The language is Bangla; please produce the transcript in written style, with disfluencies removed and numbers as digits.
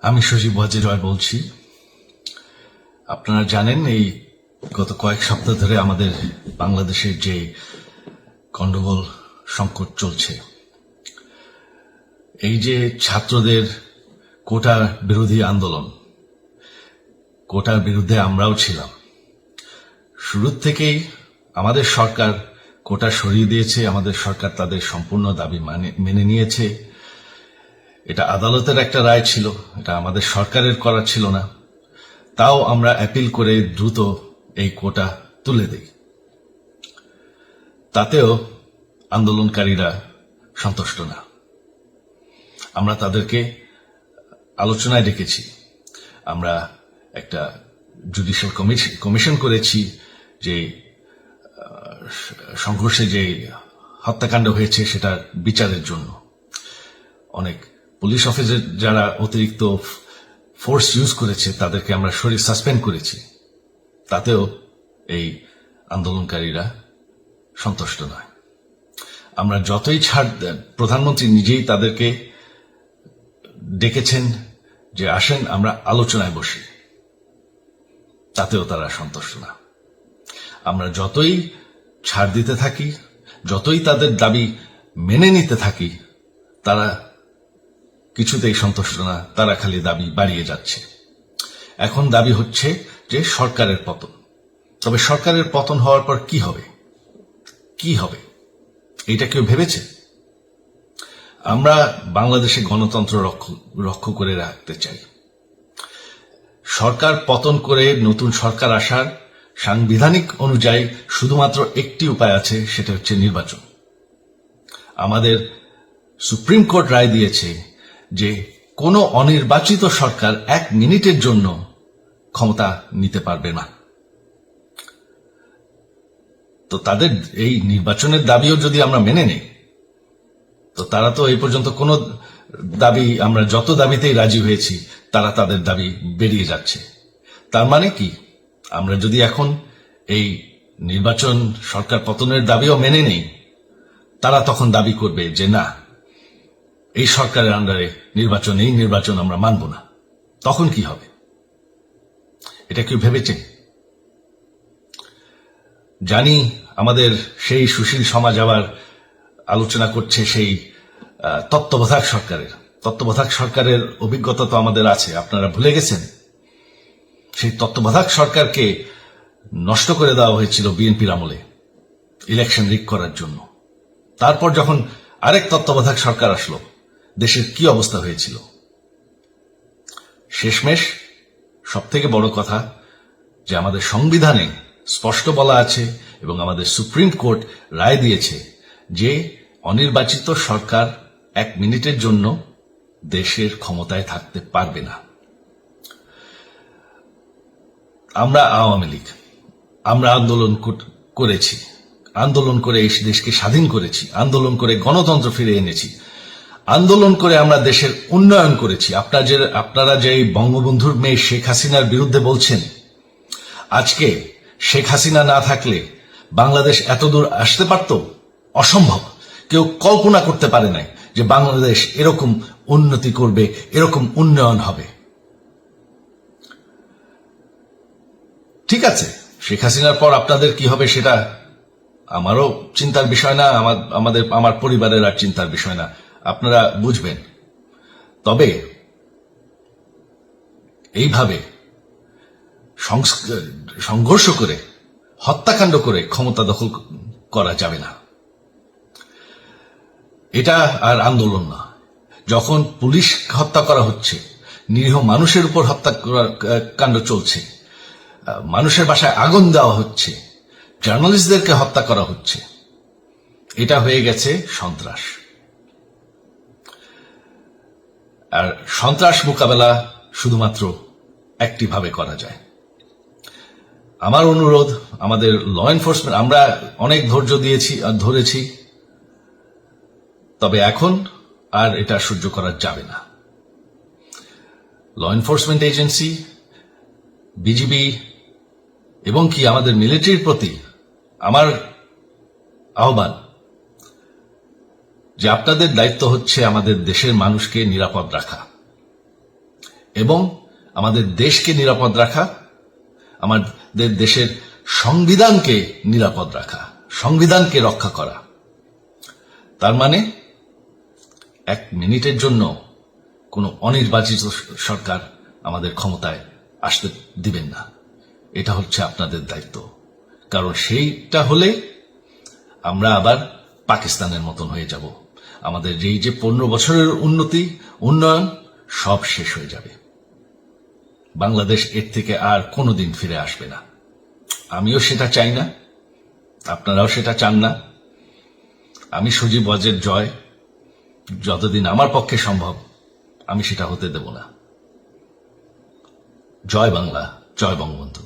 আমি সজীব ওয়াজেদ রয় বলছি। আপনারা জানেন এই গত কয়েক সপ্তাহ ধরে আমাদের বাংলাদেশের যে গন্ডগোল সংকট চলছে, এই যে ছাত্রদের কোটা বিরোধী আন্দোলন, কোটার বিরুদ্ধে আমরাও ছিলাম। শুরুর থেকেই আমাদের সরকার কোটা সরিয়ে দিয়েছে, আমাদের সরকার তাদের সম্পূর্ণ দাবি মেনে নিয়েছে। এটা আদালতের একটা রায় ছিল, এটা আমাদের সরকারের করা ছিল না। তাও আমরা অ্যাপিল করে দ্রুত এই কোটা তুলে দেই। তাতেও আন্দোলনকারীরা সন্তুষ্ট না। আমরা তাদেরকে আলোচনায় ডেকেছি, আমরা একটা জুডিশিয়াল কমিশন করেছি যে সংঘর্ষে যে হত্যাকাণ্ড হয়েছে সেটার বিচারের জন্য। অনেক পুলিশ অফিসার যারা অতিরিক্ত ফোর্স ইউজ করেছে তাদেরকে আমরা সাসপেন্ড করেছি। তাতেও এই আন্দোলনকারীরা সন্তুষ্ট নয়। আমরা যতই ছাড়, প্রধানমন্ত্রী নিজেই তাদেরকে ডেকেছেন যে আসেন আমরা আলোচনায় বসি, তাতেও তারা সন্তুষ্ট না। আমরা যতই ছাড় দিতে থাকি, যতই তাদের দাবি মেনে নিতে থাকি, তারা কিছুতেই সন্তুষ্ট না, তারা খালি দাবি বাড়িয়ে যাচ্ছে। এখন দাবি হচ্ছে যে সরকারের পতন। তবে সরকারের পতন হওয়ার পর কি হবে, কি হবে এটা কেউ ভেবেছে? আমরা বাংলাদেশে গণতন্ত্র রক্ষা করে রাখতে চাই। সরকার পতন করে নতুন সরকার আসার সাংবিধানিক অনুযায়ী শুধুমাত্র একটি উপায় আছে, সেটা হচ্ছে নির্বাচন। আমাদের সুপ্রিম কোর্ট রায় দিয়েছে যে কোনো অনির্বাচিত সরকার 1 মিনিটের জন্য ক্ষমতা নিতে পারবে না। তো তাদের এই নির্বাচনের দাবিও যদি আমরা মেনে নেই, তো তারা তো এই পর্যন্ত কোনো দাবি, আমরা যত দাবিতেই রাজি হয়েছি তারা তাদের দাবি বেরিয়ে যাচ্ছে। তার মানে কি, আমরা যদি এখন এই নির্বাচন, সরকার পতনের দাবিও মেনে নেই, তারা তখন দাবি করবে যে না, এই সরকারের আন্ডারে নির্বাচন, এই নির্বাচন আমরা মানব না। তখন কি হবে এটা কেউ ভেবেছে? জানি আমাদের সেই সুশীল সমাজ আবার আলোচনা করছে সেই তত্ত্বাবধায়ক সরকারের অভিজ্ঞতা তো আমাদের আছে। আপনারা ভুলে গেছেন সেই তত্ত্বাবধায়ক সরকারকে নষ্ট করে দেওয়া হয়েছিল বিএনপির আমলে ইলেকশন রিগ করার জন্য। তারপর যখন আরেক তত্ত্বাবধায়ক সরকার আসলো, দেশের কি অবস্থা হয়েছিল। শেষমেশ সব থেকে বড় কথা যে আমাদের সংবিধানে স্পষ্ট বলা আছে এবং আমাদের সুপ্রিম কোর্ট রায় দিয়েছে যে অনির্বাচিত সরকার 1 মিনিটের জন্য দেশের ক্ষমতায় থাকতে পারবে না। আমরা আওয়ামী লীগ, আমরা আন্দোলন করেছি, আন্দোলন করে এই দেশকে স্বাধীন করেছি, আন্দোলন করে গণতন্ত্র ফিরে এনেছি, আন্দোলন করে আমরা দেশের উন্নয়ন করেছি। আপনারা যে বঙ্গবন্ধুর মেয়ে শেখ হাসিনার বিরুদ্ধে বলছেন, আজকে শেখ হাসিনা না থাকলে বাংলাদেশ এতদূর আসতে পারত? অসম্ভব। কেউ কল্পনা করতে পারে নাই যে বাংলাদেশ এরকম উন্নতি করবে, এরকম উন্নয়ন হবে। ঠিক আছে, শেখ হাসিনার পর আপনাদের কি হবে সেটা আমারও চিন্তার বিষয় না, আমার পরিবারের আর চিন্তার বিষয় না, আপনারা বুঝবেন। তবে এইভাবে সংঘর্ষ করে, হত্যাকাণ্ড করে ক্ষমতা দখল করা যাবে না। এটা আর আন্দোলন না। যখন পুলিশ হত্যা করা হচ্ছে, নিরীহ মানুষের উপর হত্যাকাণ্ড চলছে, মানুষের বাসায় আগুন দেওয়া হচ্ছে, জার্নালিস্টদেরকে হত্যা করা হচ্ছে, এটা হয়ে গেছে সন্ত্রাস। আর সন্ত্রাস মোকাবেলা শুধুমাত্র একটি ভাবে করা যায়। আমার অনুরোধ, আমাদের ল এনফোর্সমেন্ট, আমরা অনেক ধৈর্য দিয়েছি আর ধরেছি, তবে এখন আর এটা সহ্য করা যাবে না। ল এনফোর্সমেন্ট এজেন্সি, বিজিবি এবং কি আমাদের মিলিটারির প্রতি আমার আহ্বান যে আপনাদের দায়িত্ব হচ্ছে আমাদের দেশের মানুষকে নিরাপদ রাখা। এবং আমাদের দেশকে নিরাপদ রাখা, আমাদের দেশের সংবিধানকে নিরাপদ রাখা, সংবিধানকে রক্ষা করা। তার মানে 1 মিনিটের জন্য কোনো অনির্বাচিত সরকার আমাদের ক্ষমতায় আসতে দিবেন না। এটা হচ্ছে আপনাদের দায়িত্ব, কারণ সেইটা হলে আমরা আবার পাকিস্তানের মতন হয়ে যাব। আমাদের এই যে 15 বছরের উন্নয়ন সব শেষ হয়ে যাবে। বাংলাদেশ এর থেকে আর কোনোদিন ফিরে আসবে না। আমিও সেটা চাই না, আপনারাও সেটা চান না। আমি সজীব ওয়াজেদ জয়, যতদিন আমার পক্ষে সম্ভব আমি সেটা হতে দেব না। জয় বাংলা, জয় বঙ্গবন্ধু।